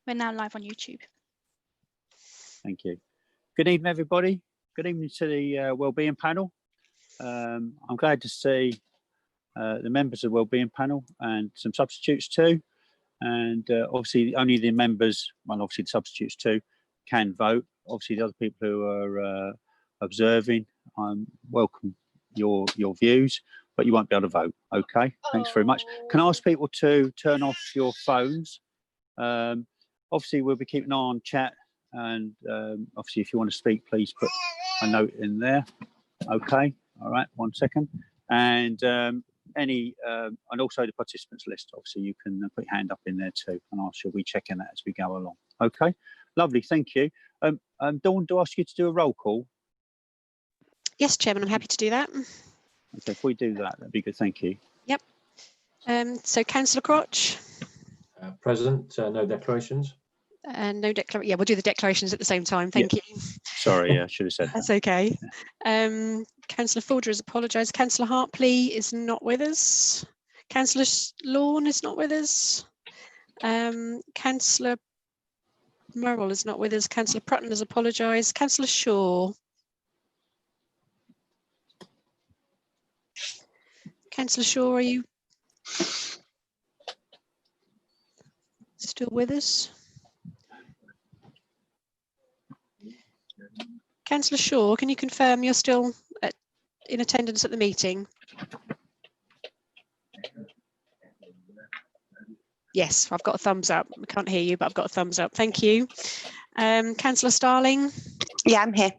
We're now live on YouTube. Thank you. Good evening, everybody. Good evening to the Wellbeing panel. I'm glad to see the members of the Wellbeing panel and some substitutes too. And obviously only the members, well, obviously the substitutes too, can vote. Obviously the other people who are observing, welcome your views, but you won't be able to vote. Okay, thanks very much. Can I ask people to turn off your phones? Obviously we'll be keeping an eye on chat, and obviously if you want to speak, please put a note in there. Okay, all right, 1 second. And and also the participants list, obviously you can put your hand up in there too, and I shall be checking that as we go along. Okay, lovely, thank you. Dawn, do I ask you to do a roll call? Yes, Chairman, I'm happy to do that. Okay, if we do that, that'd be good, thank you. Yep. So Councillor Crotch? Present, no declarations. No declaration. Yeah, we'll do the declarations at the same time. Thank you. Sorry, yeah, I should have said that. That's okay. Councillor Folger has apologised. Councillor Hartley is not with us. Councillor Lawn is not with us. Councillor Murrell is not with us. Councillor Prutton has apologised. Councillor Shaw. Councillor Shaw, are you still with us? Councillor Shaw, can you confirm you're still in attendance at the meeting? Yes, I've got a thumbs up. I can't hear you, but I've got a thumbs up. Thank you. Councillor Starling? Yeah, I'm here.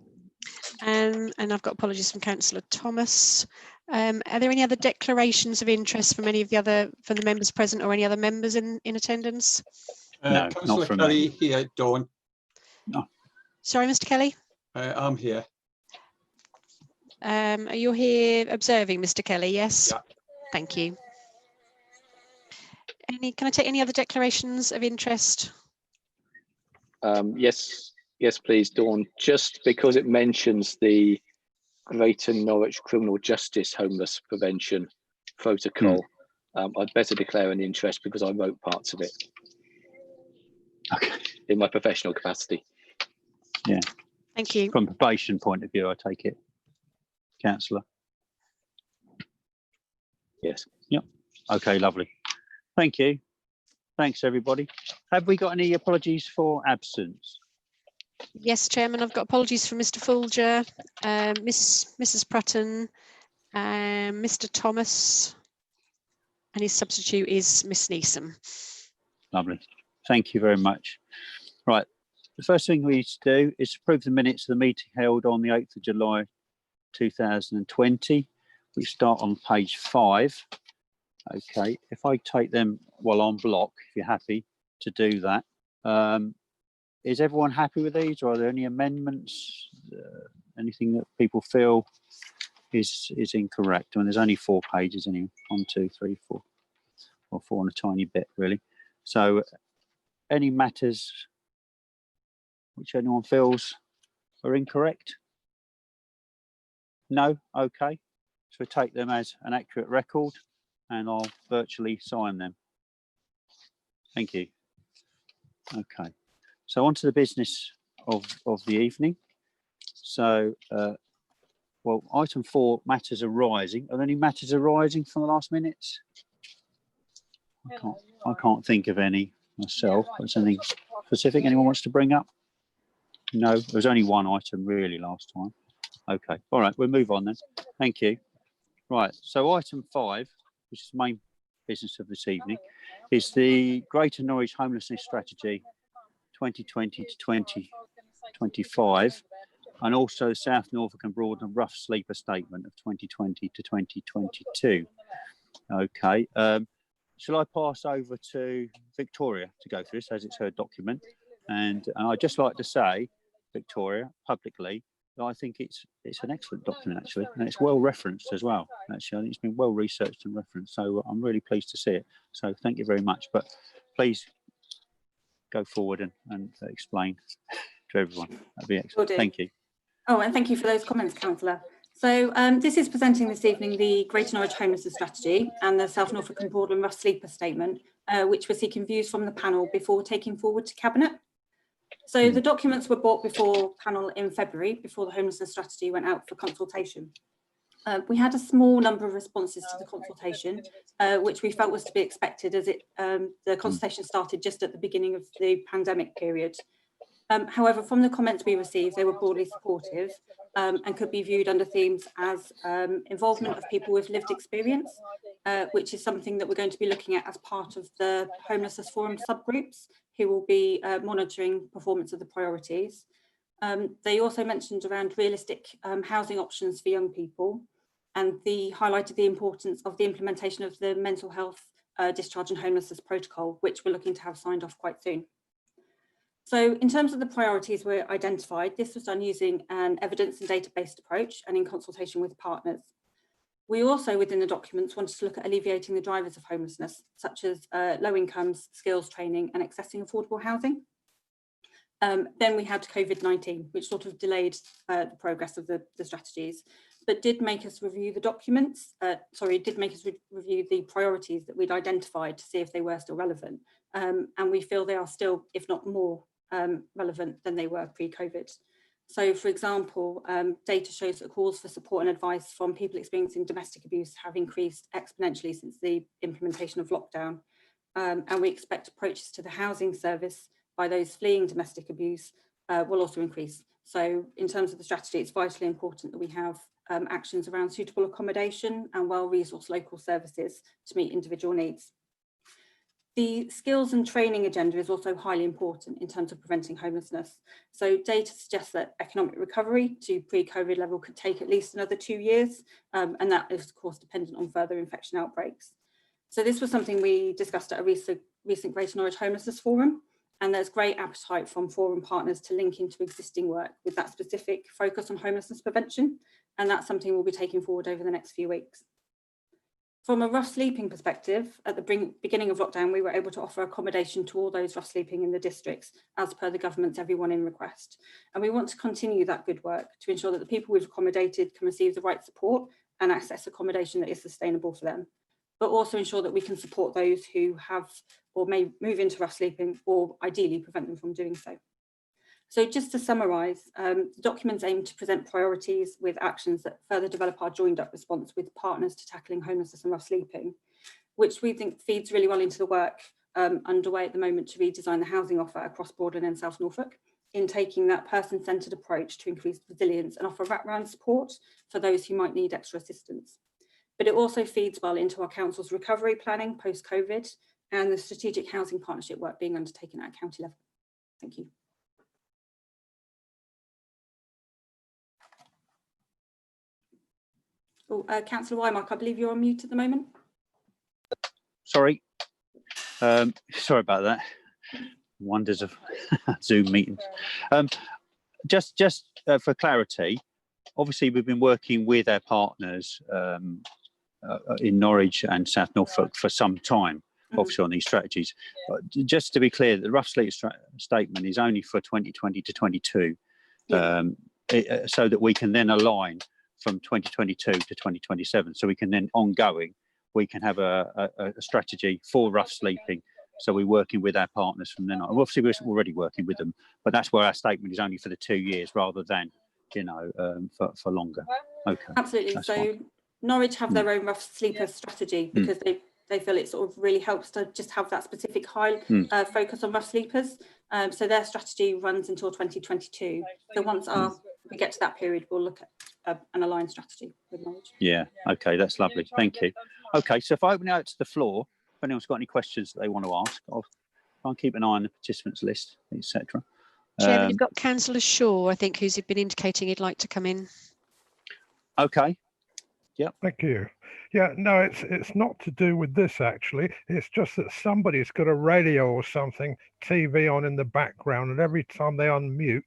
And I've got apologies from Councillor Thomas. Are there any other declarations of interest from any of the members present, or any other members in attendance? No, Councillor not from Kelly me. here, Dawn. No. Sorry, Mr. Kelly? I'm here. Are you here observing, Mr. Kelly? Yes. Yeah. Thank you. Can I take any other declarations of interest? Yes, please, Dawn. Just because it mentions the Greater Norwich Criminal Justice Homeless Prevention Protocol, I'd better declare an interest because I wrote parts of it. Okay. In my professional capacity. Yeah. Thank you. From probation point of view, I take it, Councillor. Yes. Yep. Okay, lovely. Thank you. Thanks, everybody. Have we got any apologies for absence? Yes, Chairman, I've got apologies from Mr. Folger, Mrs. Prutton, Mr. Thomas, and his substitute is Miss Neeson. Lovely. Thank you very much. Right. The first thing we need to do is approve the minutes of the meeting held on the 8th of July 2020. We start on page 5. Okay, if I take them while on block, if you're happy to do that. Is everyone happy with these, or are there any amendments? Anything that people feel is incorrect? I mean, there's only 4 pages anyway. 1, 2, 3, 4, or 4 and a tiny bit really. So any matters which anyone feels are incorrect? No? Okay. So we take them as an accurate record, and I'll virtually sign them. Thank you. Okay. So on to the business of the evening. So, well, item 4, matters arising. Are there any matters arising from the last minutes? I can't think of any myself. Is there anything specific anyone wants to bring up? No, there was only one item really last time. Okay, all right, we'll move on then. Thank you. Right, so item 5, which is the main business of this evening, is the Greater Norwich Homelessness Strategy 2020 to 2025, and also South Norfolk and Broadland Rough Sleeper Statement of 2020 to 2022. Okay, shall I pass over to Victoria to go through this, as it's her document? And I'd just like to say, Victoria, publicly, that I think it's an excellent document actually, and it's well referenced as well. Actually, I think it's been well researched and referenced, so I'm really pleased to see it. So thank you very much. But please go forward and explain to everyone. That'd be excellent. Thank you. Oh, and thank you for those comments, Councillor. So this is presenting this evening the Greater Norwich Homelessness Strategy and the South Norfolk and Broadland Rough Sleeper Statement which we're seeking views from the panel before taking forward to Cabinet. So the documents were brought before panel in February, before the homelessness strategy went out for consultation. We had a small number of responses to the consultation, which we felt was to be expected, as the consultation started just at the beginning of the pandemic period. However, from the comments we received, they were broadly supportive and could be viewed under themes as involvement of people with lived experience, which is something that we're going to be looking at as part of the Homelessness Forum subgroups, who will be monitoring performance of the priorities. They also mentioned around realistic housing options for young people, and highlighted the importance of the implementation of the mental health discharge and homelessness protocol, which we're looking to have signed off quite soon. So in terms of the priorities we identified, this was done using an evidence and data-based approach and in consultation with partners. We also, within the documents, wanted to look at alleviating the drivers of homelessness, such as low incomes, skills training, and accessing affordable housing. Then we had COVID-19, which sort of delayed the progress of the strategies, but did make us review the documents, review the priorities that we'd identified to see if they were still relevant. And we feel they are still, if not more, relevant than they were pre-COVID. So, for example, data shows that calls for support and advice from people experiencing domestic abuse have increased exponentially since the implementation of lockdown. And we expect approaches to the housing service by those fleeing domestic abuse will also increase. So in terms of the strategy, it's vitally important that we have actions around suitable accommodation and well-resourced local services to meet individual needs. The skills and training agenda is also highly important in terms of preventing homelessness. So data suggests that economic recovery to pre-COVID level could take at least another 2 years, and that is of course dependent on further infection outbreaks. So this was something we discussed at a recent Greater Norwich Homelessness Forum, and there's great appetite from forum partners to link into existing work with that specific focus on homelessness prevention, and that's something we'll be taking forward over the next few weeks. From a rough sleeping perspective, at the beginning of lockdown, we were able to offer accommodation to all those rough sleeping in the districts as per the government's Everyone In request. And we want to continue that good work to ensure that the people we've accommodated can receive the right support and access accommodation that is sustainable for them, but also ensure that we can support those who have or may move into rough sleeping, or ideally prevent them from doing so. So just to summarise, the documents aim to present priorities with actions that further develop our joined up response with partners to tackling homelessness and rough sleeping, which we think feeds really well into the work underway at the moment to redesign the housing offer across Broadland and South Norfolk, in taking that person-centred approach to increase resilience and offer wraparound support for those who might need extra assistance. But it also feeds well into our council's recovery planning post-COVID and the strategic housing partnership work being undertaken at a county level. Thank you. Oh, Councillor Wymark, I believe you're on mute at the moment. Sorry. Sorry about that. Wonders of Zoom meetings. Just for clarity, obviously we've been working with our partners in Norwich and South Norfolk for some time, obviously on these strategies. Just to be clear, the rough sleep statement is only for 2020 to 22, so that we can then align from 2022 to 2027. So we can then ongoing, we can have a strategy for rough sleeping. So we're working with our partners from then on. Obviously we're already working with them, but that's where our statement is only for the 2 years rather than, you know, for longer. Okay. Absolutely. So fine. Norwich have their own rough sleeper strategy because they feel it sort of really helps to just have that specific high focus on rough sleepers. So their strategy runs until 2022. So once we get to that period, we'll look at an aligned strategy with Norwich. Yeah, okay, that's lovely. Thank you. Okay, so if I open it out to the floor, if anyone's got any questions that they want to ask, I'll try and keep an eye on the participants list, etc. Chairman, you've got Councillor Shaw, I think, who's been indicating he'd like to come in. Okay. Yep. Thank you. Yeah, no, it's not to do with this actually. It's just that somebody's got a radio or something, TV on in the background, and every time they unmute,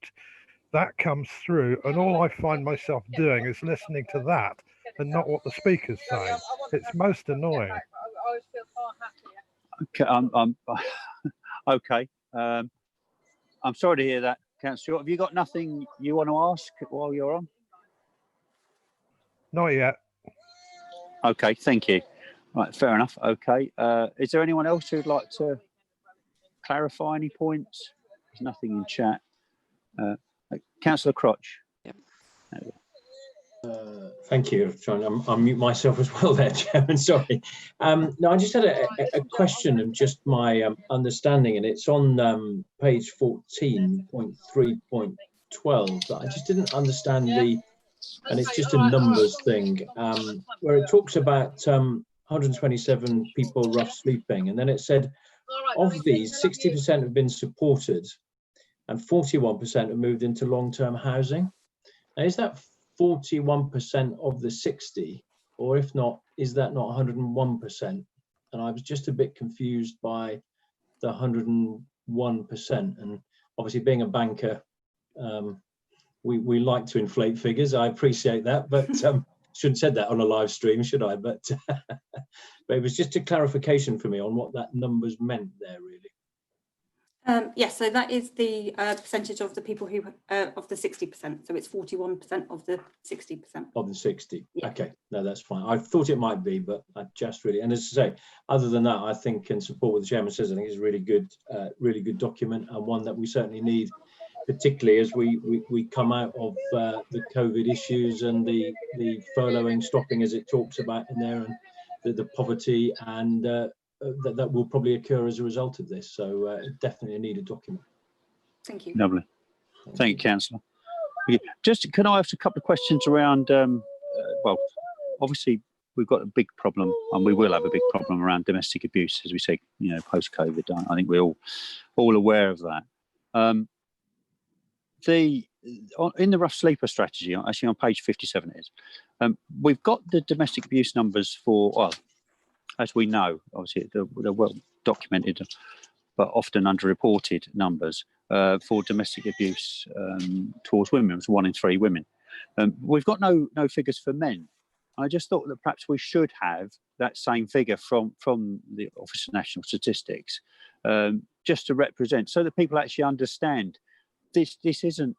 that comes through, and all I find myself doing is listening to that and not what the speaker's saying. It's most annoying. Okay, okay. I'm sorry to hear that, Councillor. Have you got nothing you want to ask while you're on? Not yet. Okay, thank you. Right, fair enough. Okay. Is there anyone else who'd like to clarify any points? There's nothing in chat. Councillor Crotch. Yep. Thank you. Trying to unmute myself as well there, Chairman. Sorry. No, I just had a question of just my understanding, and it's on page 14.3.12 that I just didn't understand and it's just a numbers thing, where it talks about 127 people rough sleeping, and then it said of these 60% have been supported and 41% have moved into long-term housing. Now, is that 41% of the 60, or if not, is that not 101%? And I was just a bit confused by the 101%. And obviously, being a banker, we like to inflate figures. I appreciate that, but shouldn't have said that on a live stream, should I? But but it was just a clarification for me on what that numbers meant there, really. Yes, so that is the percentage of the people who of the 60%. So it's 41% of the 60%. Of the 60. Yeah. Okay, no, that's fine. I thought it might be, but I just really, and as I say, other than that, I think in support what the chairman says, I think it's a really good document, and one that we certainly need, particularly as we come out of the COVID issues and the furloughing stopping, as it talks about in there, and the poverty and that will probably occur as a result of this. So definitely a needed document. Thank you. Lovely. Thank you, Councillor. Just can I ask a couple of questions around, well, obviously we've got a big problem, and we will have a big problem around domestic abuse, as we say, you know, post-COVID. I think we're all aware of that. In the rough sleeper strategy, actually on page 57 it is, we've got the domestic abuse numbers for, well, as we know, obviously they're well documented, but often underreported numbers for domestic abuse towards women. It's 1 in 3 women. We've got no figures for men. I just thought that perhaps we should have that same figure from the Office of National Statistics, just to represent, so that people actually understand this isn't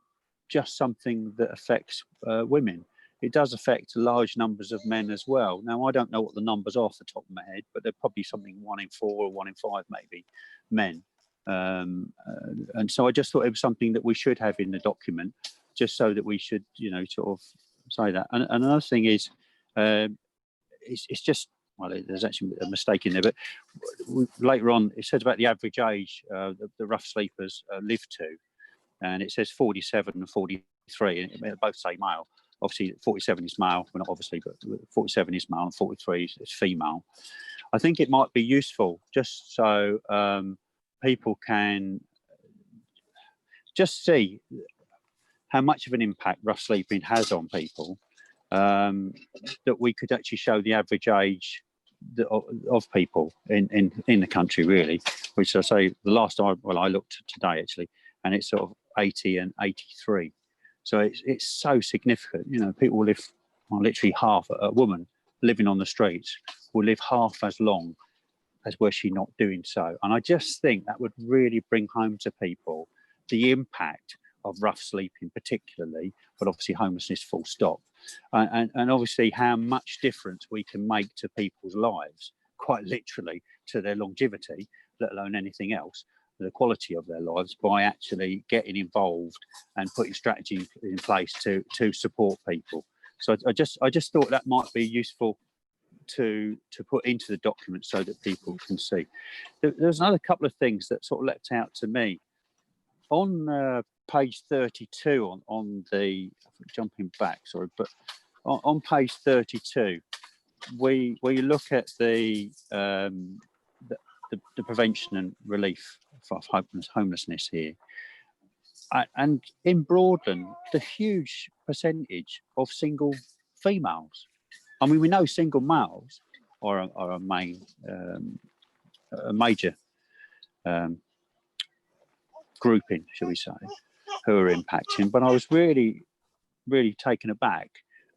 just something that affects women. It does affect large numbers of men as well. Now, I don't know what the numbers are off the top of my head, but they're probably something 1 in 4 or 1 in 5 maybe men. And so I just thought it was something that we should have in the document, just so that we should, you know, sort of say that. And another thing is, it's just, well, there's actually a mistake in there, but later on it says about the average age the rough sleepers live to, and it says 47 and 43, and they both say male. Obviously 47 is male, well, not obviously, but 47 is male and 43 is female. I think it might be useful just so people can just see how much of an impact rough sleeping has on people, that we could actually show the average age of people in the country, really, which I say the last time, well, I looked today actually, and it's sort of 80 and 83. So it's so significant. You know, people will live, well, literally half, a woman living on the streets will live half as long as were she not doing so. And I just think that would really bring home to people the impact of rough sleeping particularly, but obviously homelessness full stop. And obviously how much difference we can make to people's lives, quite literally to their longevity, let alone anything else, the quality of their lives, by actually getting involved and putting strategy in place to support people. So I just thought that might be useful to put into the document so that people can see. There's another couple of things that sort of leapt out to me. On page 32 on the, jumping back, sorry, but on page 32, we look at the prevention and relief of homelessness here. And in Broadland, the huge percentage of single females. I mean, we know single males are a major grouping, shall we say, who are impacting. But I was really, really taken aback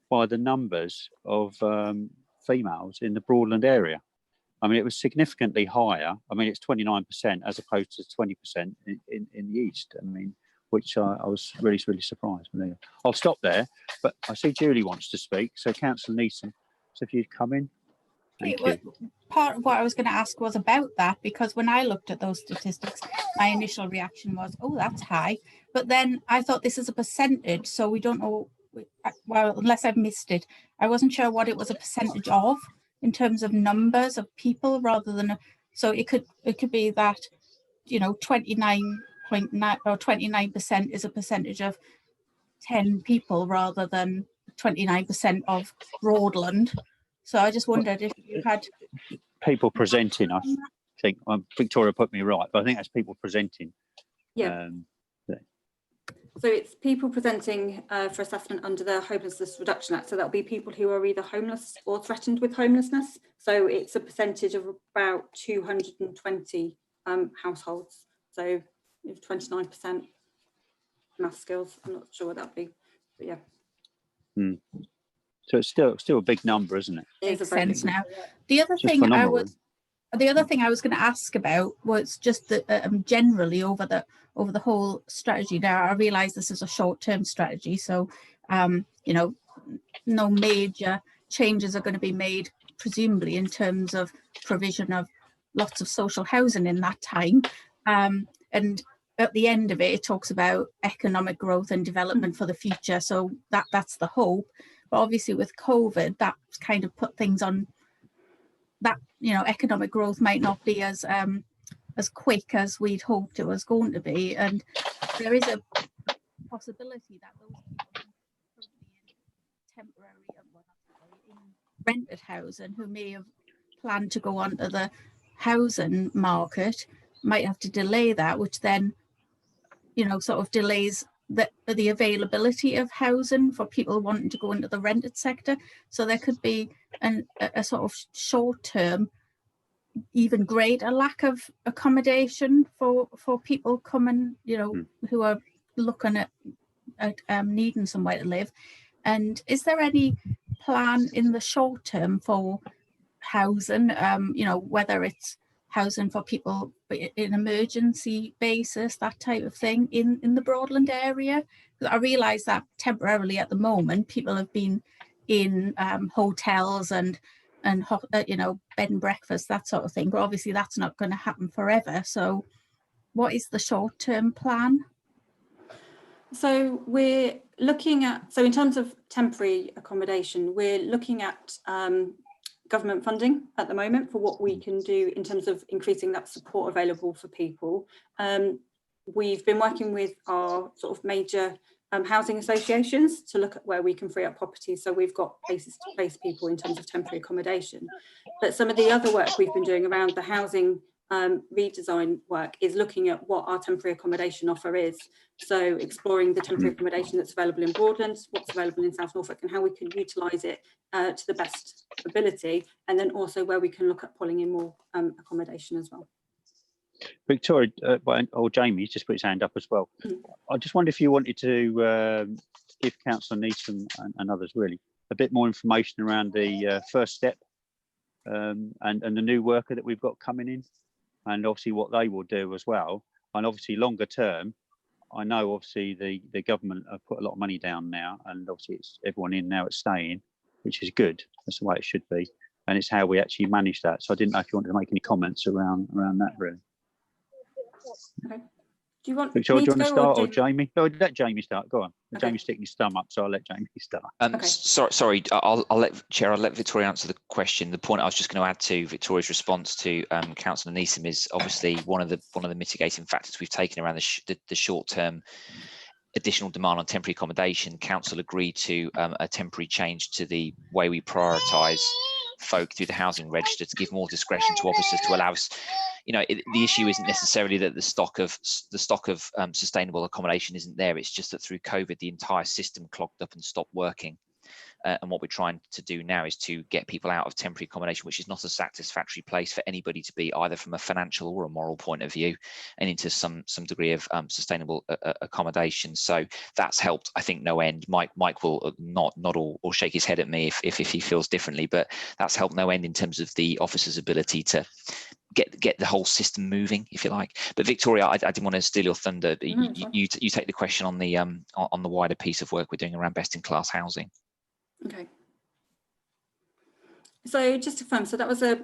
by the numbers of females in the Broadland area. I mean, it was significantly higher. I mean, it's 29% as opposed to 20% in the east. I mean, which I was really, really surprised. I'll stop there, but I see Julie wants to speak. So Councillor Neeson, so if you'd come in. Thank Well, you. part of what I was going to ask was about that, because when I looked at those statistics, my initial reaction was, oh, that's high. But then I thought this is a percentage, so we don't know, well, unless I've missed it. I wasn't sure what it was a percentage of in terms of numbers of people rather than, so it could be that, you know, 29.9 or 29% is a percentage of 10 people rather than 29% of Broadland. So I just wondered if you had People presenting, I think. Victoria put me right, but I think that's people presenting. Yeah. So it's people presenting for assessment under the Homelessness Reduction Act. So that'll be people who are either homeless or threatened with homelessness. So it's a percentage of about 220 households. So 29% math skills. I'm not sure what that'd be, but yeah. So it's still a big number, isn't it? Makes sense now. The other It's just thing phenomenal. the other thing I was going to ask about was just that generally over the whole strategy. Now I realise this is a short-term strategy, so you know, no major changes are going to be made, presumably in terms of provision of lots of social housing in that time. And at the end of it, it talks about economic growth and development for the future. So that's the hope. But obviously with COVID, that's kind of put things on that, you know, economic growth might not be as quick as we'd hoped it was going to be. And there is a possibility that those people currently in temporary, in rented housing, who may have planned to go onto the housing market, might have to delay that, which then, you know, sort of delays the availability of housing for people wanting to go into the rented sector. So there could be a sort of short-term, even greater lack of accommodation for people coming, you know, who are looking at needing somewhere to live. And is there any plan in the short term for housing, you know, whether it's housing for people in emergency basis, that type of thing in the Broadland area? Because I realise that temporarily at the moment, people have been in hotels and you know, bed and breakfast, that sort of thing. But obviously that's not going to happen forever. So what is the short-term plan? So we're looking at, so in terms of temporary accommodation, we're looking at government funding at the moment for what we can do in terms of increasing that support available for people. We've been working with our sort of major housing associations to look at where we can free up property. So we've got places to place people in terms of temporary accommodation. But some of the other work we've been doing around the housing redesign work is looking at what our temporary accommodation offer is. So exploring the temporary accommodation that's available in Broadland, what's available in South Norfolk, and how we can utilise it to the best ability, and then also where we can look at pulling in more accommodation as well. Victoria, or Jamie just put his hand up as well. I just wonder if you wanted to give Councillor Neeson and others really a bit more information around the first step and the new worker that we've got coming in, and obviously what they will do as well. And obviously longer term, I know obviously the government have put a lot of money down now, and obviously it's everyone in now it's staying, which is good. That's the way it should be, and it's how we actually manage that. So I didn't know if you wanted to make any comments around that really. Okay. Do you want Victoria, do you want to start, or Jamie? Jamie? Oh, let Jamie start. Go on. Okay. Jamie's sticking his thumb up, so I'll let Jamie start. Okay. Sorry, I'll let Victoria answer the question. The point I was just going to add to Victoria's response to Councillor Neeson is obviously one of the mitigating factors we've taken around the short-term additional demand on temporary accommodation. Council agreed to a temporary change to the way we prioritise folk through the housing register to give more discretion to officers to allow us. You know, the issue isn't necessarily that the stock of sustainable accommodation isn't there. It's just that through COVID, the entire system clogged up and stopped working. And what we're trying to do now is to get people out of temporary accommodation, which is not a satisfactory place for anybody to be, either from a financial or a moral point of view, and into some degree of sustainable accommodation. So that's helped, I think, no end. Mike will not or shake his head at me if he feels differently, but that's helped no end in terms of the officer's ability to get the whole system moving, if you like. But Victoria, I didn't want to steal your thunder. You take the question on the wider piece of work we're doing around best in class housing. Okay. So just to confirm, so that was a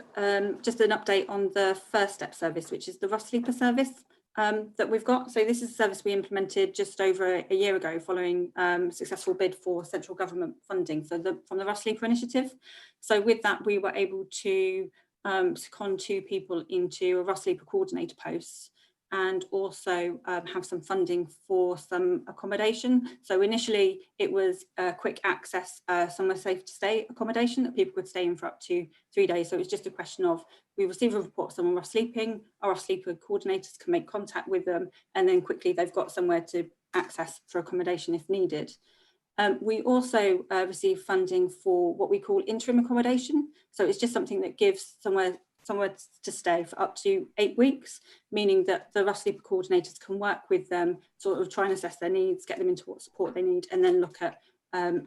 just an update on the first step service, which is the Rough Sleeper service that we've got. So this is a service we implemented just over a year ago following successful bid for central government funding from the Rough Sleeper initiative. So with that, we were able to second 2 people into a Rough Sleeper coordinator posts, and also have some funding for some accommodation. So initially it was quick access, somewhere safe to stay accommodation that people could stay in for up to 3 days. So it was just a question of, we receive a report of someone rough sleeping, our rough sleeper coordinators can make contact with them, and then quickly they've got somewhere to access for accommodation if needed. We also receive funding for what we call interim accommodation. So it's just something that gives somewhere to stay for up to 8 weeks, meaning that the rough sleeper coordinators can work with them, sort of try and assess their needs, get them into what support they need, and then look at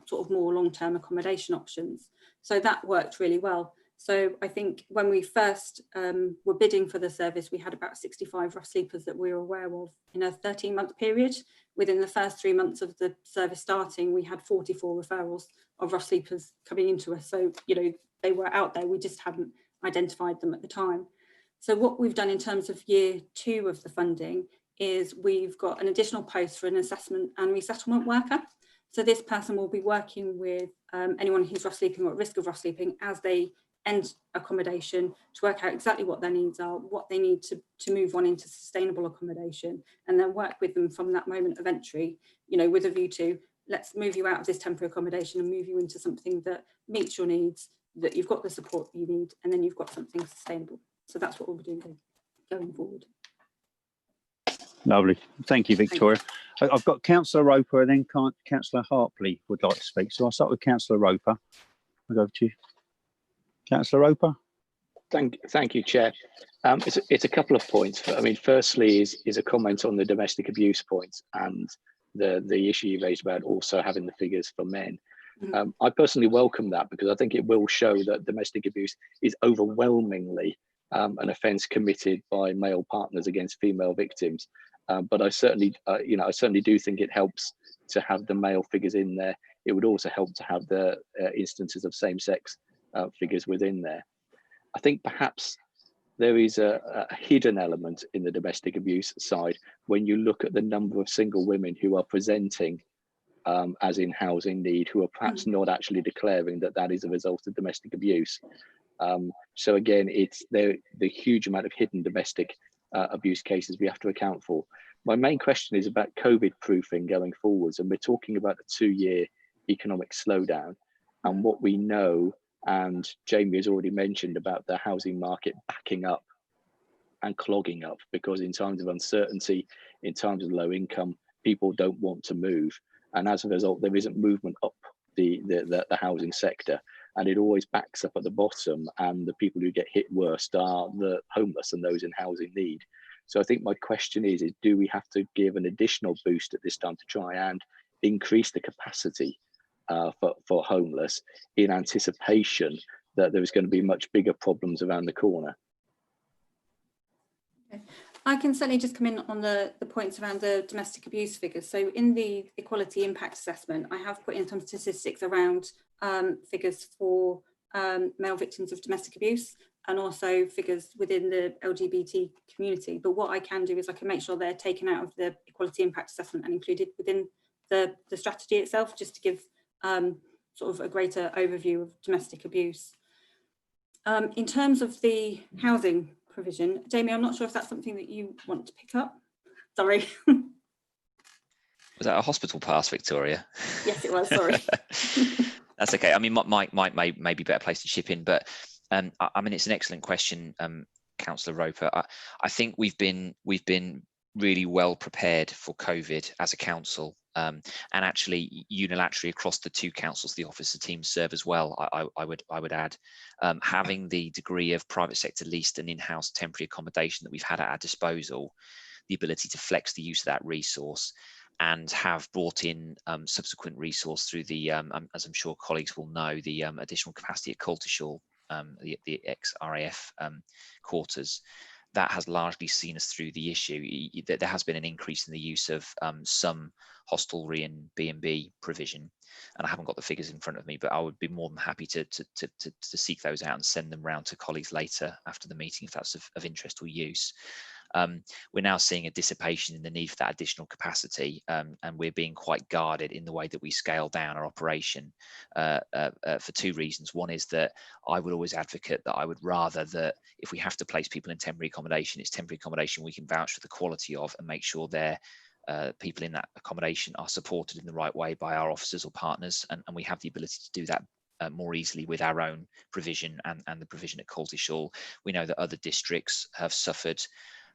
sort of more long-term accommodation options. So that worked really well. So I think when we first were bidding for the service, we had about 65 rough sleepers that we were aware of in a 13-month period. Within the first 3 months of the service starting, we had 44 referrals of rough sleepers coming into us. So, you know, they were out there, we just hadn't identified them at the time. So what we've done in terms of year 2 of the funding is we've got an additional post for an assessment and resettlement worker. So this person will be working with anyone who's rough sleeping or at risk of rough sleeping as they end accommodation, to work out exactly what their needs are, what they need to move on into sustainable accommodation, and then work with them from that moment of entry, you know, with a view to, let's move you out of this temporary accommodation and move you into something that meets your needs, that you've got the support you need, and then you've got something sustainable. So that's what we'll be doing going forward. Lovely. Thank you, Victoria. I've got Councillor Roper and then Councillor Hartley would like to speak. So I'll start with Councillor Roper. I'll go over to you. Councillor Roper. Thank you, Chair. It's a couple of points. I mean, firstly is a comment on the domestic abuse point and the issue you raised about also having the figures for men. I personally welcome that, because I think it will show that domestic abuse is overwhelmingly an offence committed by male partners against female victims. But I certainly, I certainly do think it helps to have the male figures in there. It would also help to have the instances of same-sex figures within there. I think perhaps there is a hidden element in the domestic abuse side when you look at the number of single women who are presenting as in housing need, who are perhaps not actually declaring that that is a result of domestic abuse. So again, it's the huge amount of hidden domestic abuse cases we have to account for. My main question is about COVID proofing going forwards, and we're talking about a 2-year economic slowdown, and what we know, and Jamie has already mentioned about the housing market backing up and clogging up, because in times of uncertainty, in times of low income, people don't want to move, and as a result, there isn't movement up the housing sector, and it always backs up at the bottom, and the people who get hit worst are the homeless and those in housing need. So I think my question is do we have to give an additional boost at this time to try and increase the capacity for homeless, in anticipation that there is going to be much bigger problems around the corner? Okay. I can certainly just come in on the points around the domestic abuse figures. So in the equality impact assessment, I have put in some statistics around figures for male victims of domestic abuse, and also figures within the LGBT community. But what I can do is I can make sure they're taken out of the equality impact assessment and included within the strategy itself, just to give sort of a greater overview of domestic abuse. In terms of the housing provision, Jamie, I'm not sure if that's something that you want to pick up. Sorry. Was that a hospital pass, Victoria? Yes, it was. Sorry. That's okay. I mean, Mike may be better placed to chip in, but I mean, it's an excellent question, Councillor Roper. I think we've been really well prepared for COVID as a council, and actually unilaterally across the 2 councils, the officer teams serve as well. I would add, having the degree of private sector leased and in-house temporary accommodation that we've had at our disposal, the ability to flex the use of that resource, and have brought in subsequent resource through the, as I'm sure colleagues will know, the additional capacity at Coltishall, the ex-RAF quarters. That has largely seen us through the issue. There has been an increase in the use of some hostelry and B&B provision, I haven't got the figures in front of me, but I would be more than happy to seek those out and send them round to colleagues later after the meeting if that's of interest or use. We're now seeing a dissipation in the need for that additional capacity, and we're being quite guarded in the way that we scale down our operation for two reasons. One is that I would always advocate that I would rather that if we have to place people in temporary accommodation, it's temporary accommodation we can vouch for the quality of and make sure they're people in that accommodation are supported in the right way by our officers or partners, and we have the ability to do that more easily with our own provision and the provision at Coltishall. We know that other districts have suffered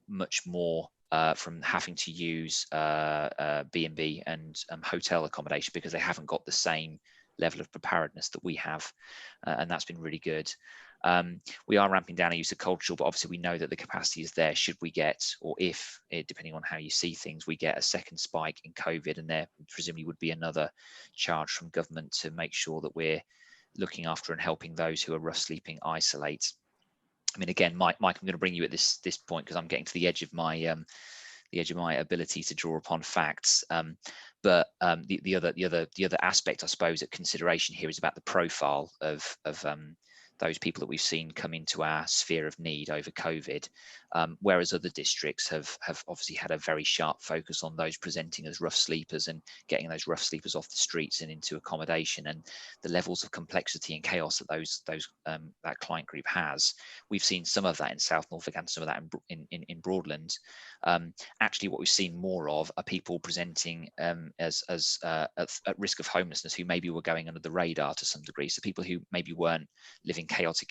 much more from having to use B&B and hotel accommodation because they haven't got the same level of preparedness that we have, and that's been really good. We are ramping down our use of Coltishall, but obviously we know that the capacity is there should we get, or if, depending on how you see things, we get a second spike in COVID, and there presumably would be another charge from government to make sure that we're looking after and helping those who are rough sleeping isolate. I mean, again, Mike, I'm going to bring you at this point because I'm getting to the edge of my ability to draw upon facts. But the other aspect, I suppose, at consideration here is about the profile of those people that we've seen come into our sphere of need over COVID, whereas other districts have obviously had a very sharp focus on those presenting as rough sleepers and getting those rough sleepers off the streets and into accommodation, and the levels of complexity and chaos that that client group has. We've seen some of that in South Norfolk and some of that in Broadland. Actually, what we've seen more of are people presenting as at risk of homelessness who maybe were going under the radar to some degree. So people who maybe weren't living chaotic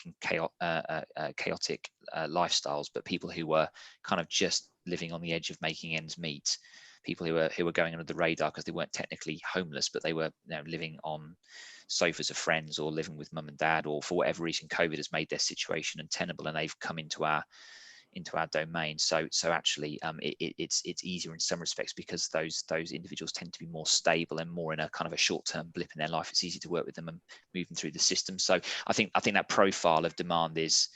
lifestyles, but people who were kind of just living on the edge of making ends meet. People who were going under the radar because they weren't technically homeless, but they were living on sofas of friends or living with mum and dad, or for whatever reason COVID has made their situation untenable and they've come into our domain. So actually it's easier in some respects because those individuals tend to be more stable and more in a kind of a short-term blip in their life. It's easy to work with them and move them through the system. So I think that profile of demand is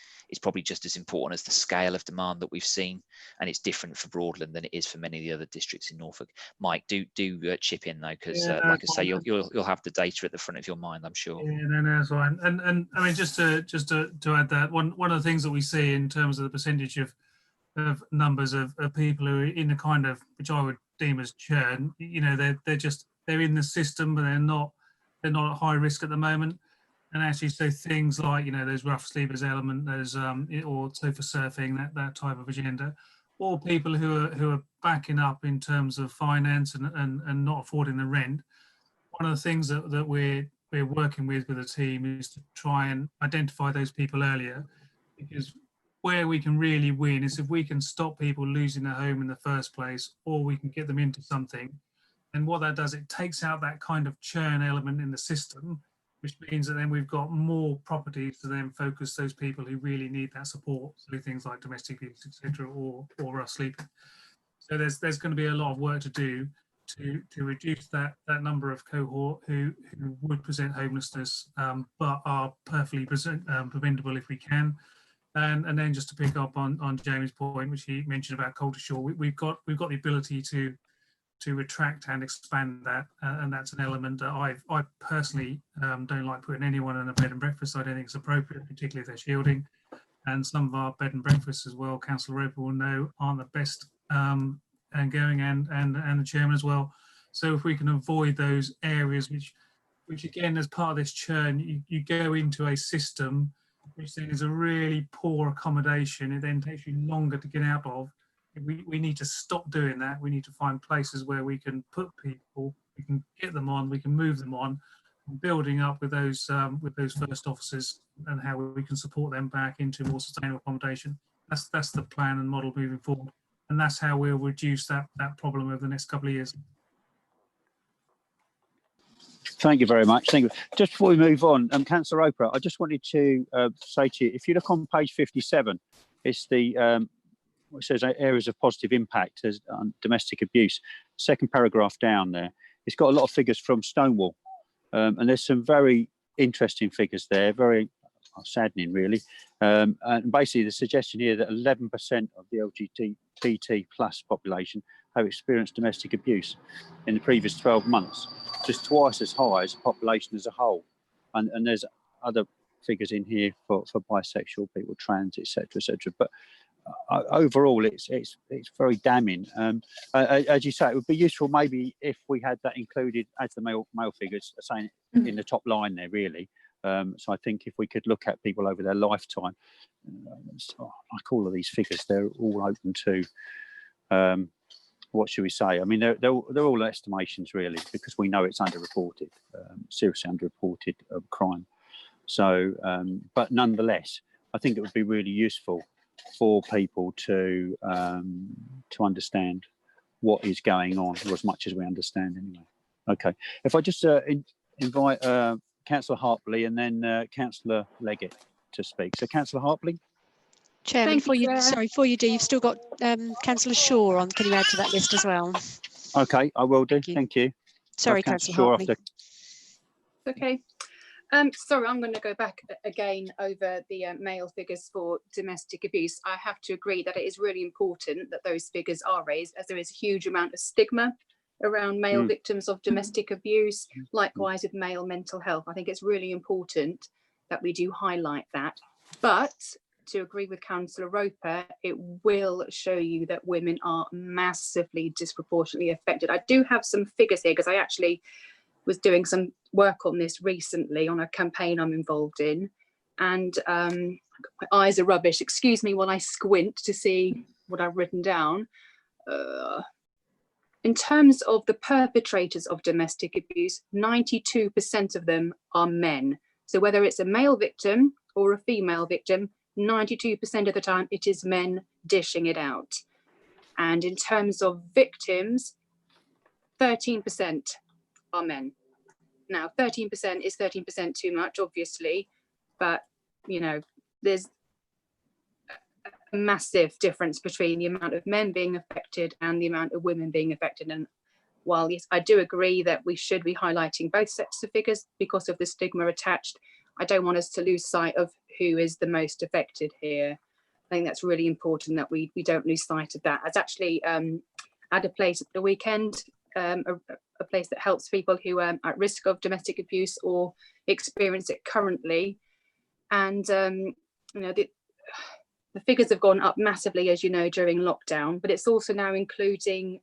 probably just as important as the scale of demand that we've seen, and it's different for Broadland than it is for many of the other districts in Norfolk. Mike, do chip in though, because like I say, you'll have the data at the front of your mind, I'm sure. Yeah, no, that's fine. And I mean, just to add that, one of the things that we see in terms of the percentage of numbers of people who are in a kind of, which I would deem as churn, they're in the system, but they're not at high risk at the moment. And actually, so things like, those rough sleepers element, those or sofa surfing, that type of agenda, or people who are backing up in terms of finance and not affording the rent. One of the things that we're working with the team is to try and identify those people earlier, because where we can really win is if we can stop people losing their home in the first place, or we can get them into something. And what that does, it takes out that kind of churn element in the system, which means that then we've got more properties to then focus those people who really need that support. So things like domestic abuse, etc., or rough sleeping. So there's going to be a lot of work to do to reduce that number of cohort who would present homelessness, but are perfectly preventable if we can. And then just to pick up on Jamie's point, which he mentioned about Coltishall, we've got the ability to attract and expand that, and that's an element that I personally don't like putting anyone in a bed and breakfast. I don't think it's appropriate, particularly if they're shielding. And some of our bed and breakfasts as well, Councillor Roper will know, aren't the best and going, and the chairman as well. So if we can avoid those areas, which again, as part of this churn, you go into a system which then is a really poor accommodation. It then takes you longer to get out of. We need to stop doing that. We need to find places where we can put people, we can get them on, we can move them on, building up with those first officers and how we can support them back into more sustainable accommodation. That's the plan and model moving forward, and that's how we'll reduce that problem over the next couple of years. Thank you very much. Thank you. Just before we move on, Councillor Roper, I just wanted to say to you, if you look on page 57, it's the it says areas of positive impact as domestic abuse. Second paragraph down there, it's got a lot of figures from Stonewall, and there's some very interesting figures there, very saddening really. And basically the suggestion here that 11% of the LGBT plus population have experienced domestic abuse in the previous 12 months, just twice as high as the population as a whole. And there's other figures in here for bisexual people, trans, etc., etc. But overall, it's very damning. As you say, it would be useful maybe if we had that included as the male figures, saying in the top line there, really. So I think if we could look at people over their lifetime, like all of these figures, they're all open to what should we say? I mean, they're all estimations really, because we know it's underreported, seriously underreported crime. So, but nonetheless, I think it would be really useful for people to understand what is going on, or as much as we understand anyway. Okay, if I just invite Councillor Hartley and then Councillor Leggett to speak. So, Councillor Hartley. Chairman, Thank you, Chair. before you do, you've still got Councillor Shaw on. Can you add to that list as well? Okay, I will do. Thank you. Sorry, Councillor Hartley. Okay. Sorry, I'm going to go back again over the male figures for domestic abuse. I have to agree that it is really important that those figures are raised, as there is a huge amount of stigma around male victims of domestic abuse, likewise with male mental health. I think it's really important that we do highlight that. But to agree with Councillor Roper, it will show you that women are massively disproportionately affected. I do have some figures here because I actually was doing some work on this recently on a campaign I'm involved in, and my eyes are rubbish. Excuse me while I squint to see what I've written down. In terms of the perpetrators of domestic abuse, 92% of them are men. So whether it's a male victim or a female victim, 92% of the time it is men dishing it out. And in terms of victims, 13% are men. Now, 13% is 13% too much, obviously, but, you know, there's a massive difference between the amount of men being affected and the amount of women being affected. And while, yes, I do agree that we should be highlighting both sets of figures because of the stigma attached, I don't want us to lose sight of who is the most affected here. I think that's really important that we don't lose sight of that. I was actually at a place at the weekend, a place that helps people who are at risk of domestic abuse or experience it currently. And, you know, the figures have gone up massively, as you know, during lockdown, but it's also now including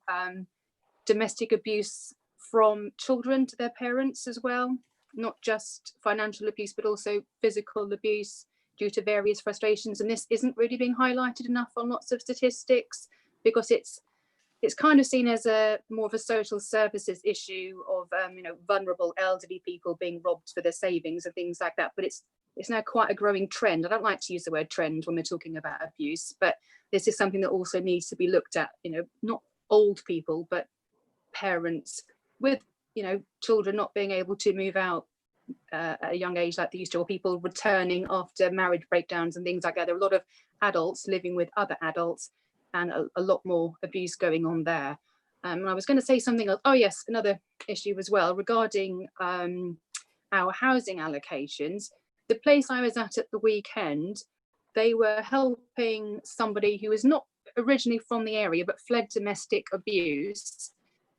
domestic abuse from children to their parents as well. Not just financial abuse, but also physical abuse due to various frustrations. And this isn't really being highlighted enough on lots of statistics because it's kind of seen as a more of a social services issue of you know, vulnerable elderly people being robbed for their savings and things like that. But it's now quite a growing trend. I don't like to use the word trend when we're talking about abuse, but this is something that also needs to be looked at. You know, not old people, but parents with, you know, children not being able to move out at a young age like they used to, or people returning after marriage breakdowns and things like that. There are a lot of adults living with other adults and a lot more abuse going on there. And I was going to say something else. Oh yes, another issue as well regarding our housing allocations. The place I was at the weekend, they were helping somebody who was not originally from the area but fled domestic abuse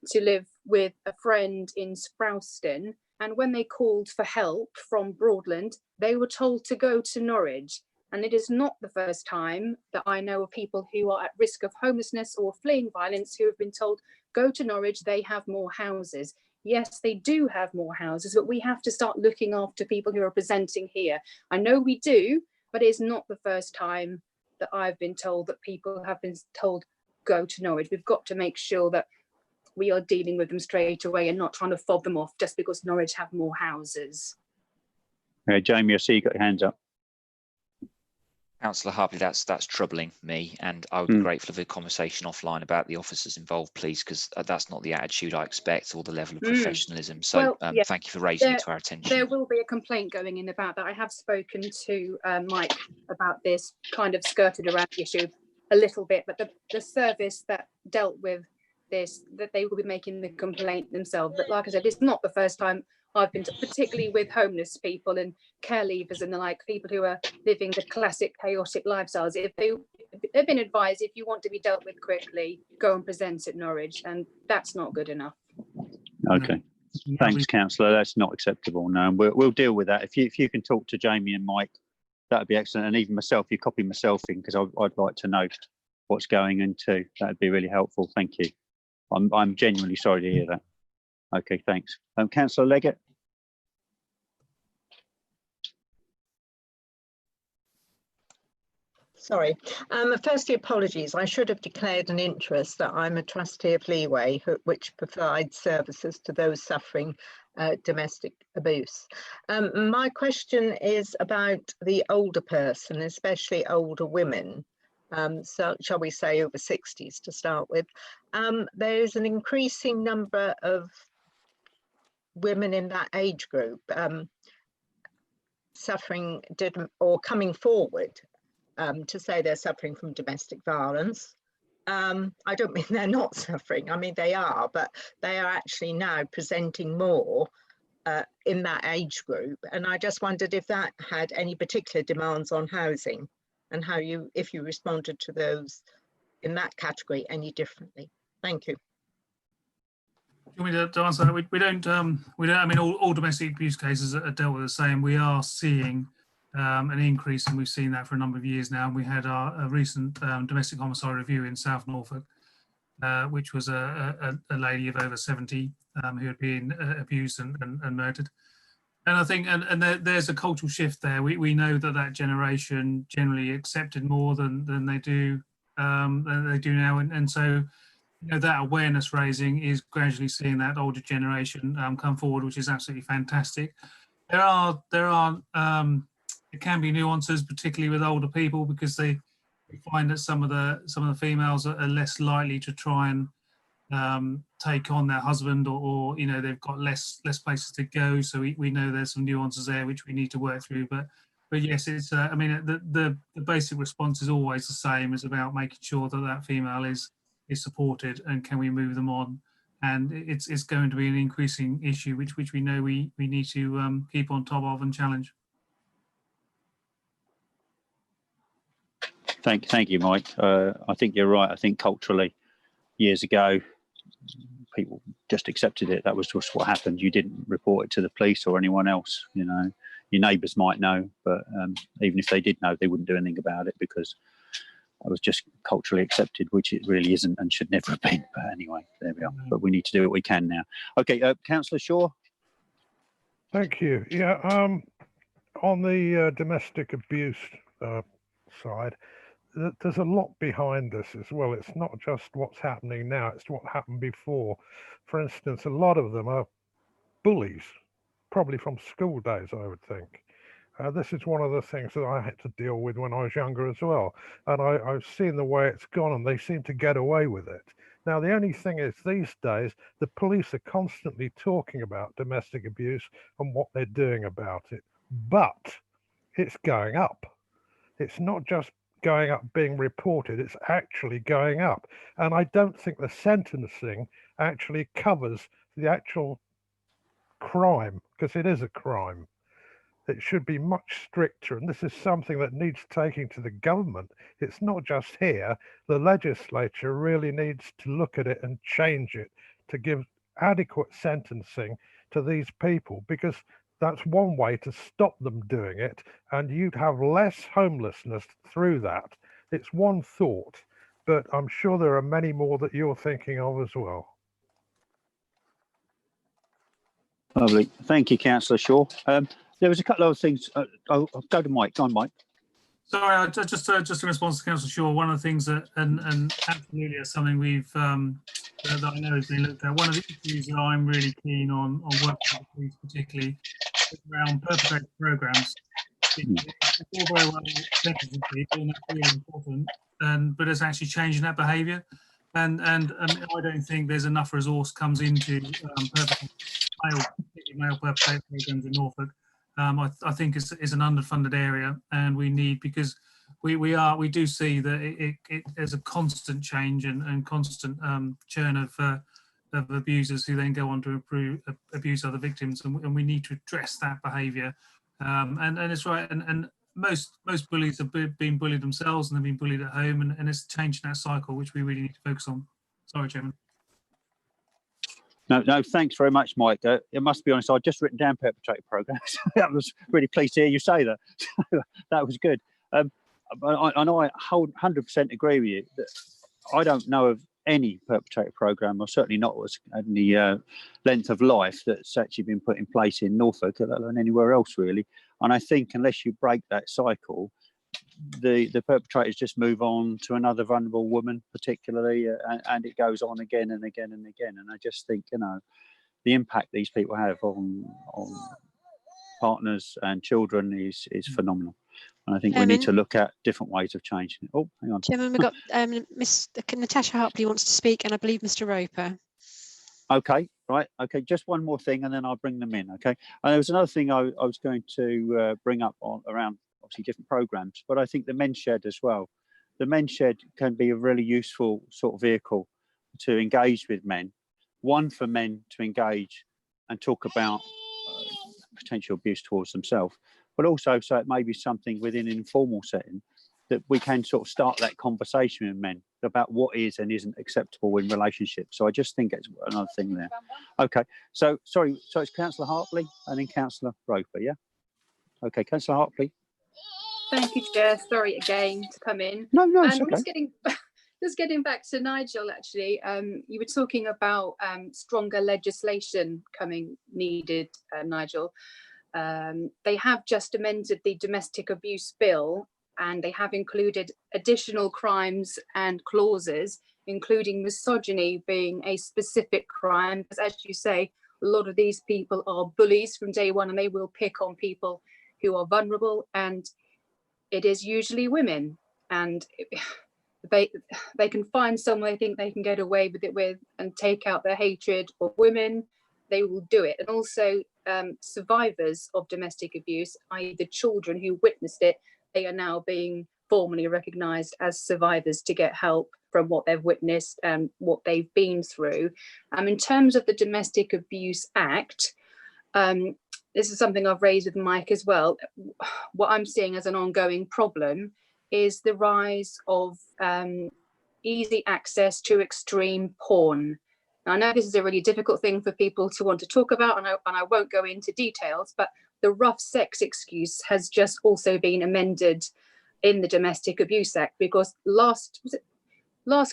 to live with a friend in Sproulston. And when they called for help from Broadland, they were told to go to Norwich. And it is not the first time that I know of people who are at risk of homelessness or fleeing violence who have been told, go to Norwich, they have more houses. Yes, they do have more houses, but we have to start looking after people who are presenting here. I know we do, but it's not the first time that I've been told that people have been told, go to Norwich. We've got to make sure that we are dealing with them straight away and not trying to fob them off just because Norwich have more houses. Jamie, I see you got your hands up. Councillor Hartley, that's troubling me, and I would be grateful for a conversation offline about the officers involved, please, because that's not the attitude I expect or the level of professionalism. So Well, yeah, thank you for raising it to our attention. There will be a complaint going in about that. I have spoken to Mike about this, kind of skirted around the issue a little bit, but the service that dealt with this, that they will be making the complaint themselves. But like I said, it's not the first time I've been to, particularly with homeless people and care leavers and the like, people who are living the classic chaotic lifestyles. If they've been advised, if you want to be dealt with quickly, go and present at Norwich, and that's not good enough. Okay. Thanks, councillor. That's not acceptable. No, we'll deal with that. If you can talk to Jamie and Mike, that'd be excellent. And even myself, you copy myself in, because I'd like to know what's going into. That'd be really helpful. Thank you. I'm genuinely sorry to hear that. Okay, thanks. Councillor Leggett. Sorry. Firstly, apologies. I should have declared an interest that I'm a trustee of Leeway, which provides services to those suffering domestic abuse. My question is about the older person, especially older women. So shall we say over 60s to start with. There's an increasing number of women in that age group suffering or coming forward to say they're suffering from domestic violence. I don't mean they're not suffering, I mean they are, but they are actually now presenting more in that age group. And I just wondered if that had any particular demands on housing, and how if you responded to those in that category any differently. Thank you. Do you want me to answer that? We don't. I mean, all domestic abuse cases are dealt with the same. We are seeing an increase, and we've seen that for a number of years now. We had a recent domestic homicide review in South Norfolk, which was a lady of over 70 who had been abused and murdered. And I think, and there's a cultural shift there. We know that generation generally accepted more than they do now, and so, you know, that awareness raising is gradually seeing that older generation come forward, which is absolutely fantastic. There can be nuances, particularly with older people, because we find that some of the females are less likely to try and take on their husband, or you know, they've got less places to go. So we know there's some nuances there which we need to work through. But yes, it's I mean, the basic response is always the same. It's about making sure that female is supported, and can we move them on. And it's going to be an increasing issue which we know we need to keep on top of and challenge. Thank you, Mike. I think you're right. I think culturally, years ago, people just accepted it. That was just what happened. You didn't report it to the police or anyone else. You know, your neighbours might know, but even if they did know, they wouldn't do anything about it, because it was just culturally accepted, which it really isn't and should never have been. But anyway, there we are. But we need to do what we can now. Okay, Councillor Shaw. Thank you. Yeah, on the domestic abuse side, there's a lot behind this as well. It's not just what's happening now, it's what happened before. For instance, a lot of them are bullies, probably from school days, I would think. This is one of the things that I had to deal with when I was younger as well. And I've seen the way it's gone, and they seem to get away with it. Now, the only thing is, these days, the police are constantly talking about domestic abuse and what they're doing about it. But it's going up. It's not just going up being reported, it's actually going up. And I don't think the sentencing actually covers the actual crime, because it is a crime. It should be much stricter, and this is something that needs taking to the government. It's not just here. The legislature really needs to look at it and change it to give adequate sentencing to these people, because that's one way to stop them doing it, and you'd have less homelessness through that. It's one thought, but I'm sure there are many more that you're thinking of as well. Lovely. Thank you, Councillor Shaw. There was a couple of things. I'll go to Mike. Go on, Mike. Sorry, just in response to Councillor Shaw, one of the things that, and absolutely is something we've that I know has been looked at. One of the issues that I'm really keen on working with the police, particularly, is around perpetrator programs. It's all very well sentencing people, and that's really important, but it's actually changing that behaviour. And I don't think there's enough resource comes into male perpetrator programs in Norfolk. I think it's an underfunded area, and we need, because we do see that there's a constant change and constant churn of abusers who then go on to abuse other victims, and we need to address that behaviour. And it's right, and most bullies have been bullied themselves, and they've been bullied at home, and it's changing that cycle, which we really need to focus on. Sorry, Chairman. No, thanks very much, Mike. It must be honest, I'd just written down perpetrator programs. I was really pleased to hear you say that. That was good. I 100% agree with you. That I don't know of any perpetrator program, or certainly not in the length of life that's actually been put in place in Norfolk, let alone anywhere else really. And I think unless you break that cycle, the perpetrators just move on to another vulnerable woman, particularly, and it goes on again and again and again. And I just think, you know, the impact these people have on partners and children is phenomenal. And I think we need to look at different ways of changing it. Oh, hang on. Chairman, we've got Miss Natasha Harpley wants to speak, and I believe Mr. Roper. Okay, right. Okay, just one more thing, and then I'll bring them in. Okay. And there was another thing I was going to bring up around obviously different programs, but I think the Men's Shed as well. The Men's Shed can be a really useful sort of vehicle to engage with men. One, for men to engage and talk about potential abuse towards themselves, but also so it may be something within an informal setting that we can sort of start that conversation with men about what is and isn't acceptable in relationships. So I just think it's another thing there. Okay, so sorry, so it's Councillor Hartley and then Councillor Roper, yeah? Okay, Councillor Hartley. Thank you, Chair. Sorry again to come in. No, it's okay. Just getting back to Nigel, actually, you were talking about stronger legislation needed, Nigel. They have just amended the domestic abuse bill, and they have included additional crimes and clauses, including misogyny being a specific crime, because as you say, a lot of these people are bullies from day one, and they will pick on people who are vulnerable, and it is usually women, and they can find someone they think they can get away with it with and take out their hatred of women. They will do it. And also survivors of domestic abuse, i.e. the children who witnessed it, they are now being formally recognised as survivors to get help from what they've witnessed and what they've been through. In terms of the Domestic Abuse Act, this is something I've raised with Mike as well. What I'm seeing as an ongoing problem is the rise of easy access to extreme porn. Now, I know this is a really difficult thing for people to want to talk about, and I won't go into details, but the rough sex excuse has just also been amended in the Domestic Abuse Act, because last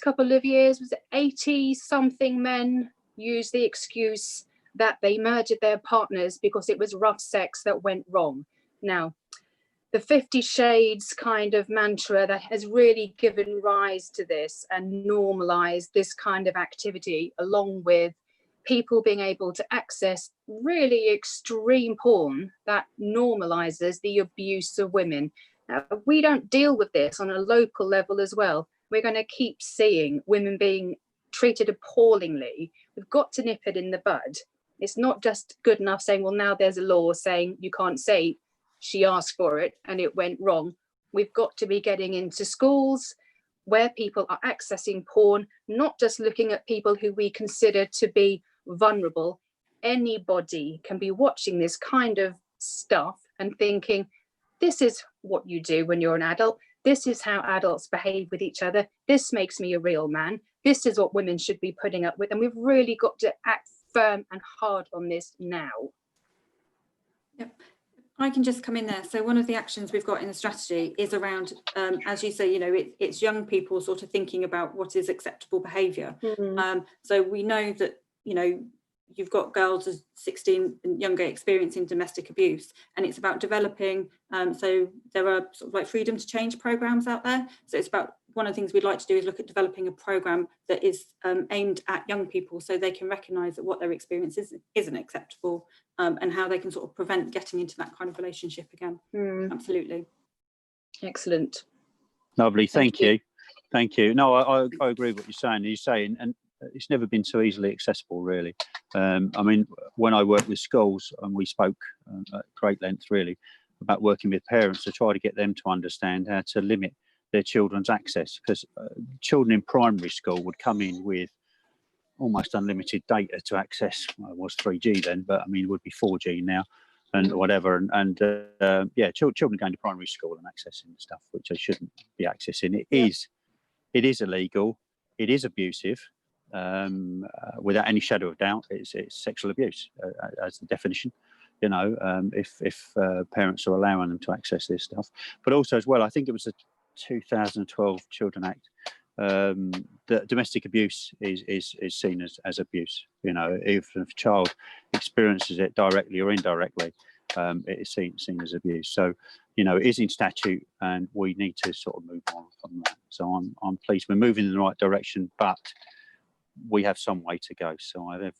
couple of years, was it 80 something men used the excuse that they murdered their partners because it was rough sex that went wrong. Now, the 50 Shades kind of mantra that has really given rise to this and normalized this kind of activity, along with people being able to access really extreme porn that normalizes the abuse of women. Now, if we don't deal with this on a local level as well, we're going to keep seeing women being treated appallingly. We've got to nip it in the bud. It's not just good enough saying, well, now there's a law saying you can't say she asked for it and it went wrong. We've got to be getting into schools where people are accessing porn, not just looking at people who we consider to be vulnerable. Anybody can be watching this kind of stuff and thinking, this is what you do when you're an adult. This is how adults behave with each other. This makes me a real man. This is what women should be putting up with. And we've really got to act firm and hard on this now. Yep. I can just come in there. So one of the actions we've got in the strategy is around, as you say, you know, it's young people sort of thinking about what is acceptable behaviour. So we know that, you know, you've got girls of 16 and younger experiencing domestic abuse, and it's about developing. So there are sort of like freedom to change programs out there. So it's about, one of the things we'd like to do is look at developing a program that is aimed at young people, so they can recognise that what their experience isn't acceptable, and how they can sort of prevent getting into that kind of relationship again. Absolutely. Excellent. Lovely, thank you. Thank you. No, I agree with what you're saying. You're saying, and it's never been so easily accessible, really. I mean, when I worked with schools, and we spoke at great length, really, about working with parents to try to get them to understand how to limit their children's access, because children in primary school would come in with almost unlimited data to access. Well, it was 3G then, but I mean, it would be 4G now. and whatever, and yeah, children going to primary school and accessing stuff which they shouldn't be accessing. It is illegal. It is abusive. Without any shadow of doubt, it's sexual abuse as the definition. You know, if parents are allowing them to access this stuff, but also as well, I think it was the 2012 Children Act. That domestic abuse is seen as abuse. You know, if a child experiences it directly or indirectly, it is seen as abuse. So, you know, it is in statute, and we need to sort of move on from that. So I'm pleased we're moving in the right direction, but we have some way to go. So I have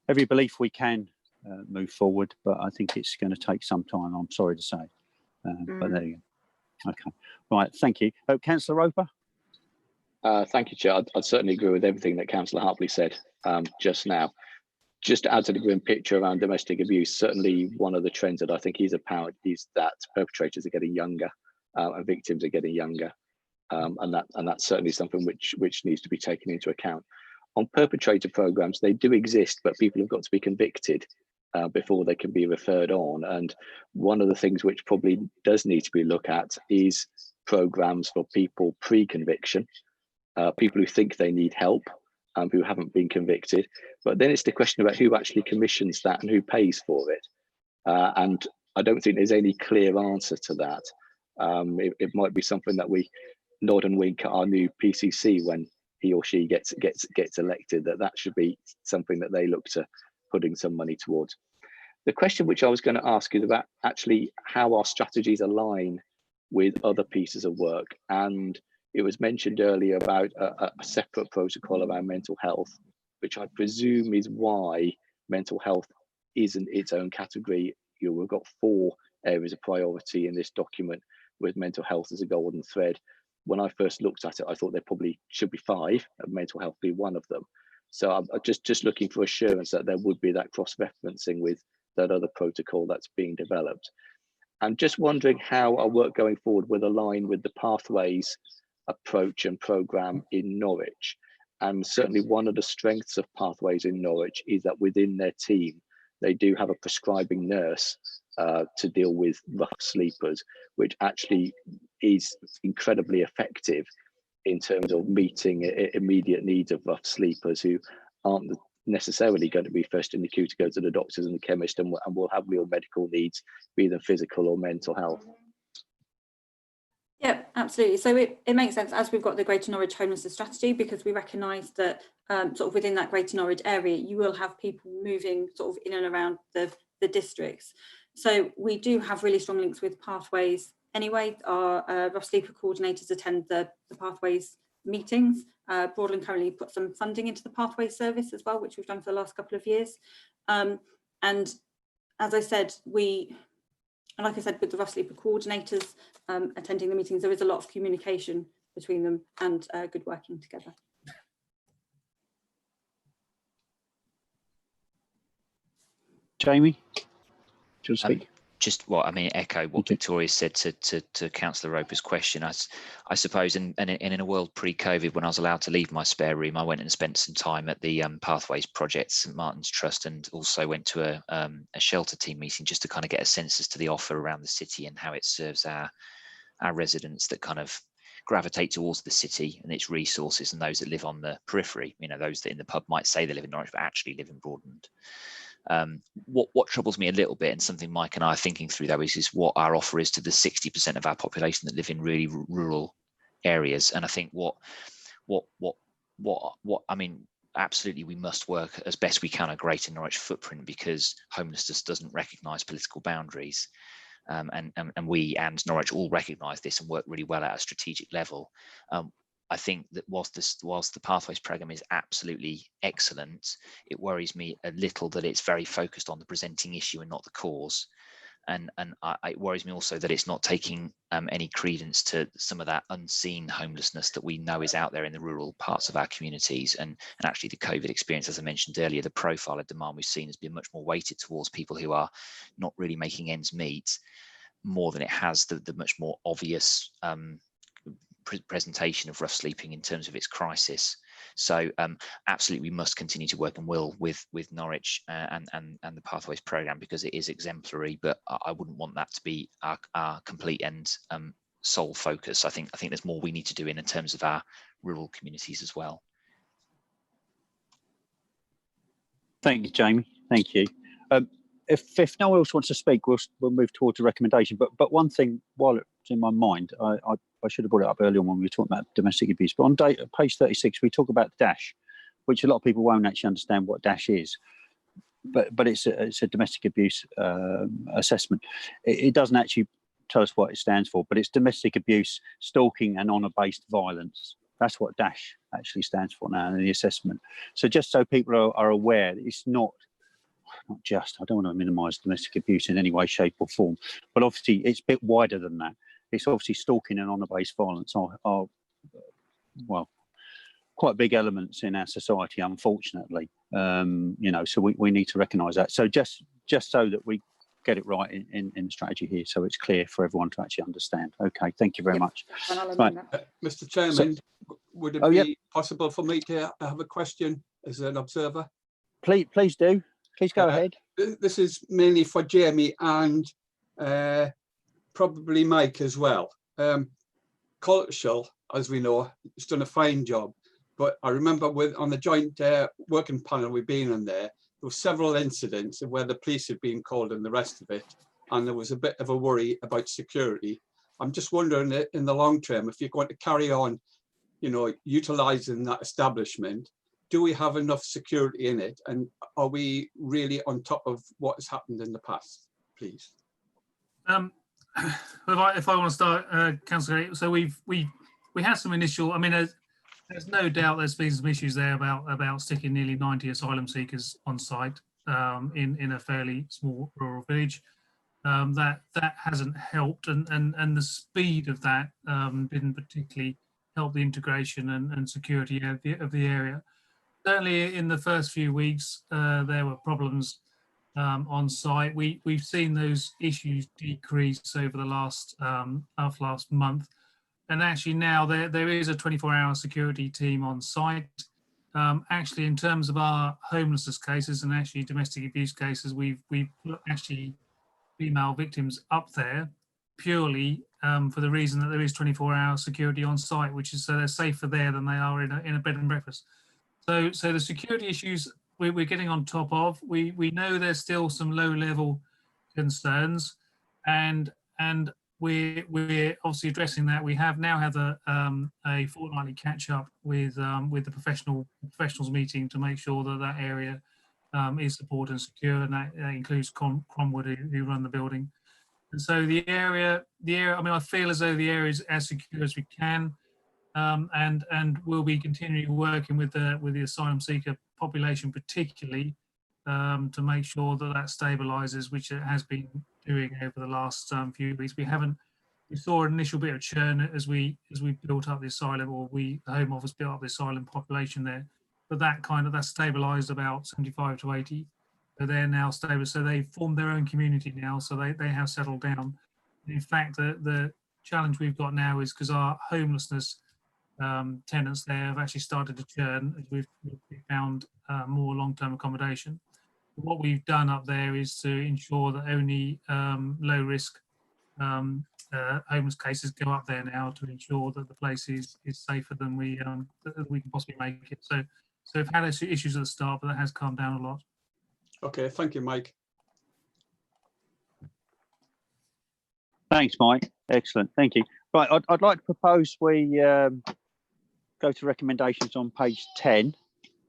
every belief we can move forward, but I think it's going to take some time. I'm sorry to say, but there you go. Okay, right. Thank you, Councillor Roper. Thank you, Chair. I'd certainly agree with everything that Councillor Hartley said just now. Just to add to the grim picture around domestic abuse, certainly one of the trends that I think is apparent is that perpetrators are getting younger and victims are getting younger, and that's certainly something which needs to be taken into account. On perpetrator programs, they do exist, but people have got to be convicted before they can be referred on. And one of the things which probably does need to be looked at is programs for people pre-conviction, people who think they need help, who haven't been convicted. But then it's the question about who actually commissions that and who pays for it. And I don't think there's any clear answer to that. It might be something that we nod and wink at our new PCC when he or she gets elected, that should be something that they look to putting some money towards. The question which I was going to ask is about actually how our strategies align with other pieces of work. And it was mentioned earlier about a separate protocol around mental health, which I presume is why mental health isn't its own category. You know, we've got 4 areas of priority in this document with mental health as a golden thread. When I first looked at it, I thought there probably should be 5, and mental health be one of them. So I'm just looking for assurance that there would be that cross-referencing with that other protocol that's being developed. I'm just wondering how our work going forward will align with the Pathways approach and programme in Norwich. And certainly one of the strengths of Pathways in Norwich is that within their team, they do have a prescribing nurse to deal with rough sleepers, which actually is incredibly effective in terms of meeting immediate needs of rough sleepers who aren't necessarily going to be first in the queue to go to the doctors and the chemist and will have real medical needs, be them physical or mental health. Yeah, absolutely. So it makes sense as we've got the Greater Norwich Homelessness Strategy, because we recognise that sort of within that Greater Norwich area, you will have people moving sort of in and around the districts. So we do have really strong links with Pathways anyway. Our rough sleeper coordinators attend the Pathways meetings. Broadland currently put some funding into the Pathways service as well, which we've done for the last couple of years. And as I said, like I said, with the rough sleeper coordinators attending the meetings, there is a lot of communication between them and good working together. Jamie, do you want to speak? Echo what Victoria said to Councillor Roper's question. I suppose, and in a world pre-COVID, when I was allowed to leave my spare room, I went and spent some time at the Pathways project, St Martin's Trust, and also went to a shelter team meeting just to kind of get a sense as to the offer around the city and how it serves our residents that kind of gravitate towards the city and its resources, and those that live on the periphery. You know, those that in the pub might say they live in Norwich but actually live in Broadland. What troubles me a little bit, and something Mike and I are thinking through though, is what our offer is to the 60% of our population that live in really rural areas. And I think what I mean, absolutely we must work as best we can a Greater Norwich footprint, because homelessness doesn't recognise political boundaries. And we and Norwich all recognise this and work really well at a strategic level. I think that whilst the Pathways programme is absolutely excellent, it worries me a little that it's very focused on the presenting issue and not the cause. And it worries me also that it's not taking any credence to some of that unseen homelessness that we know is out there in the rural parts of our communities. And actually the COVID experience, as I mentioned earlier, the profile of demand we've seen has been much more weighted towards people who are not really making ends meet, more than it has the much more obvious presentation of rough sleeping in terms of its crisis. So absolutely we must continue to work and will with Norwich and the Pathways programme, because it is exemplary, but I wouldn't want that to be our complete and sole focus. I think there's more we need to do in terms of our rural communities as well. Thank you, Jamie. Thank you. If no one else wants to speak, we'll move towards a recommendation. But one thing, while it's in my mind, I should have brought it up earlier on when we were talking about domestic abuse. But on page 36, we talk about DASH, which a lot of people won't actually understand what DASH is. But it's a domestic abuse assessment. It doesn't actually tell us what it stands for, but it's domestic abuse, stalking, and honour-based violence. That's what DASH actually stands for now in the assessment. So just so people are aware, it's not just, I don't want to minimise domestic abuse in any way, shape or form, but obviously it's a bit wider than that. It's obviously stalking and honour-based violence are well, quite big elements in our society, unfortunately. So we need to recognise that. So just so that we get it right in the strategy here, so it's clear for everyone to actually understand. Okay, thank you very much. Right. Mr. Chairman, would it be possible for me to have a question as an observer? Please do. Please go ahead. This is mainly for Jamie and probably Mike as well. Coltshall, as we know, has done a fine job, but I remember on the joint working panel we've been on there were several incidents where the police had been called and the rest of it, and there was a bit of a worry about security. I'm just wondering, in the long term, if you're going to carry on, utilising that establishment, do we have enough security in it, and are we really on top of what has happened in the past, please? If I want to start, Councillor, so we had some initial. I mean, there's no doubt there's been some issues there about sticking nearly 90 asylum seekers on site in a fairly small rural village. That hasn't helped, and the speed of that didn't particularly help the integration and security of the area. Certainly in the first few weeks, there were problems on site. We've seen those issues decrease over the last month, and actually now there is a 24-hour security team on site. Actually, in terms of our homelessness cases and actually domestic abuse cases, we've put actually female victims up there purely for the reason that there is 24-hour security on site, which is so they're safer there than they are in a bed and breakfast. So the security issues we're getting on top of. We know there's still some low-level concerns, and we're obviously addressing that. We have now had a fortnightly catch-up with the professionals meeting to make sure that area is supported and secure, and that includes Cromwood, who run the building. And so the area. I mean, I feel as though the area is as secure as we can. And we'll be continuing working with the asylum seeker population, particularly to make sure that stabilises, which it has been doing over the last few weeks. We saw an initial bit of churn as we built up the asylum, or the Home Office built up the asylum population there, but that stabilised about 75 to 80. So they're now stable. So they formed their own community now. So they have settled down. In fact, the challenge we've got now is because our homelessness tenants there have actually started to churn as we've found more long-term accommodation. What we've done up there is to ensure that only low-risk homeless cases go up there now, to ensure that the place is safer than we can possibly make it. So we've had issues at the start, but that has calmed down a lot. Okay, thank you, Mike. Thanks, Mike. Excellent, thank you. Right, I'd like to propose we go to recommendations on page 10.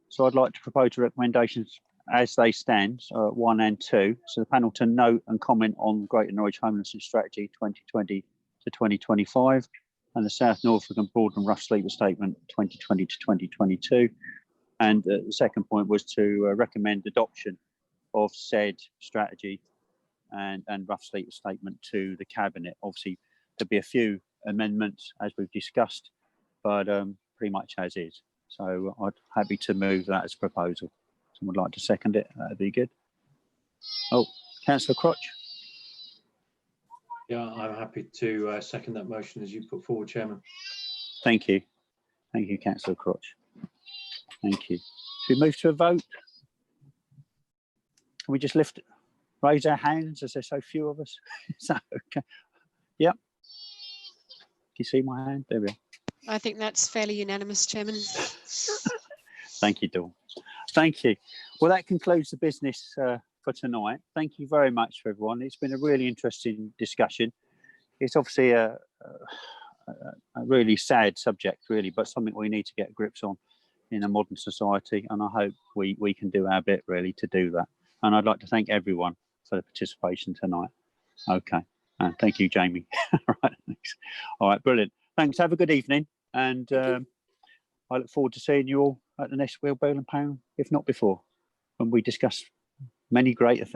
So I'd like to propose recommendations as they stand, 1 and 2. So the panel to note and comment on Greater Norwich Homelessness Strategy 2020 to 2025 and the South Norfolk and Broadland Rough Sleeper Statement 2020 to 2022. And the second point was to recommend adoption of said strategy and rough sleeper statement to the Cabinet. Obviously, there'll be a few amendments as we've discussed, but pretty much as is. So I'd happy to move that as a proposal. Someone would like to second it? That'd be good. Oh, Councillor Crotch. Yeah, I'm happy to second that motion as you put forward, Chairman. Thank you. Thank you, Councillor Crotch. Thank you. Should we move to a vote? Can we just raise our hands as there's so few of us? Is that okay? Yep. Can you see my hand? There we are. I think that's fairly unanimous, Chairman. Thank you, Dawn. Thank you. Well, that concludes the business for tonight. Thank you very much for everyone. It's been a really interesting discussion. It's obviously a really sad subject, really, but something we need to get grips on in a modern society. And I hope we can do our bit, really, to do that. And I'd like to thank everyone for the participation tonight. Okay. And thank you, Jamie. All right. Thanks. All right. Brilliant. Thanks. Have a good evening. And I look forward to seeing you all at the next Wellbeing panel, if not before, when we discuss many greater things.